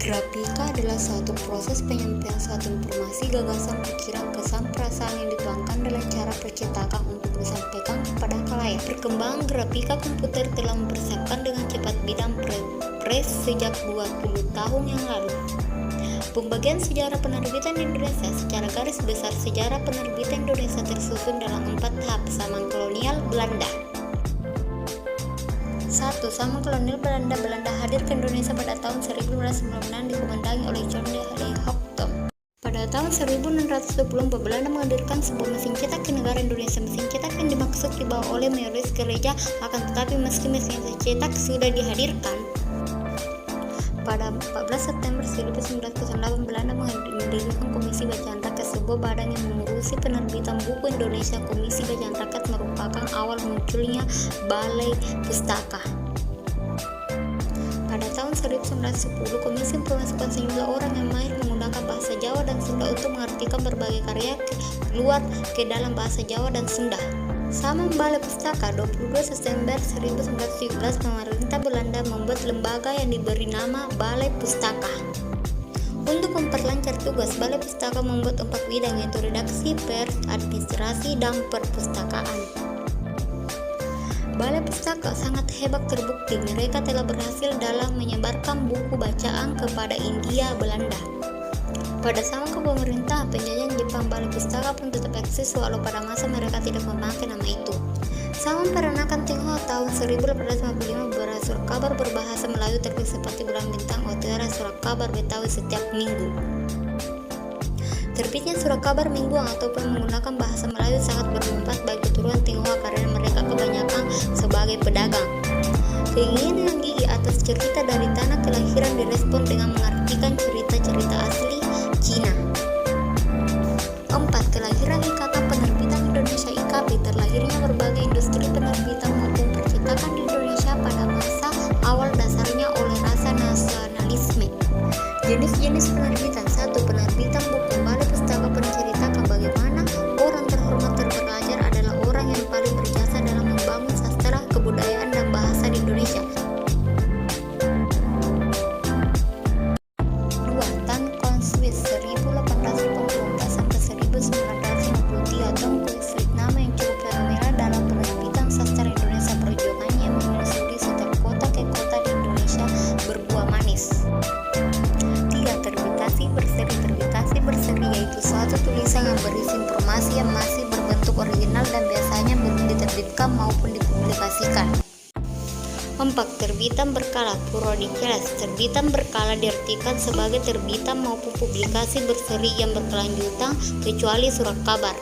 Grafika adalah suatu proses penyampaian suatu informasi, gagasan, pikiran, kesan, perasaan yang dituangkan dalam cara percetakan untuk disampaikan kepada khalayak. Perkembangan grafika komputer telah mempersiapkan dengan cepat bidang press sejak 20 tahun yang lalu. Pembagian sejarah penerbitan Indonesia. Secara garis besar, sejarah penerbitan Indonesia tersusun dalam 4 tahap. Zaman kolonial Belanda. 1. Zaman kolonial Belanda. Belanda hadir ke Indonesia pada tahun 1596 dikomandangi oleh John de Leeuwenhoek. Pada tahun 1624 Belanda menghadirkan sebuah mesin cetak ke negara Indonesia. Mesin cetak yang dimaksud dibawa oleh mayoritas gereja, akan tetapi meski mesin cetak sudah dihadirkan, pada 14 September 1908 Belanda mendirikan Komisi Bacaan Rakyat, sebuah badan yang mengurusi penerbitan buku Indonesia. Komisi Bacaan Rakyat merupakan awal munculnya Balai Pustaka. Pada tahun 1910 Komisi memasukkan sejumlah orang yang mahir menggunakan bahasa Jawa dan Sunda untuk mengartikan berbagai karya keluar ke dalam bahasa Jawa dan Sunda. Sama Balai Pustaka. 22 September 1917 pemerintah Belanda membuat lembaga yang diberi nama Balai Pustaka. Untuk memperlancar tugas, Balai Pustaka membuat 4 bidang, yaitu redaksi, pers, administrasi, dan perpustakaan. Balai Pustaka sangat hebat, terbukti mereka telah berhasil dalam menyebarkan buku bacaan kepada India Belanda. Pada zaman kepemerintahan penjajahan Jepang, Balai Pustaka pun tetap eksis walau pada masa mereka tidak memakai nama itu. Zaman peranakan Tionghoa tahun 1855 beberapa surat kabar berbahasa Melayu terbit seperti Bulan Bintang, Utara, Surat Kabar Betawi setiap minggu. Terbitnya surat kabar mingguan ataupun menggunakan bahasa Melayu sangat bermanfaat bagi keturunan Tionghoa karena mereka kebanyakan sebagai pedagang. Keinginan yang gigih atas cerita dari tanah kelahiran direspon dengan mengartikan cerita-cerita asli Cina. 4. Kelahiran Ikatan Penerbitan Indonesia (IKP). Terlahirnya berbagai industri penerbitan maupun percetakan di Indonesia pada masa awal, dasarnya oleh rasa nasionalisme. Jenis-jenis penerbitan. 1. Penerbitan buku. Balai Pustaka menceritakan bagaimana orang terhormat terpelajar adalah orang yang paling berjasa dalam membangun sastra, kebudayaan, dan bahasa di Indonesia. 2. Tan Kon Swiss 1884 sampai 1953 atau Swiss, nama yang cukup fenomenal dalam penerbitan sastra Indonesia. Perjuangannya yang menyusuri setiap kota ke kota di Indonesia berbuah manis. 3. Terbitasi berseri. Terbitasi berseri yaitu suatu tulisan yang berisi informasi yang masih berbentuk original dan biasanya belum diterbitkan maupun dipublikasikan. 4. Terbitan berkala. Periodicals. Terbitan berkala diartikan sebagai terbitan maupun publikasi berseri yang berkelanjutan kecuali surat kabar.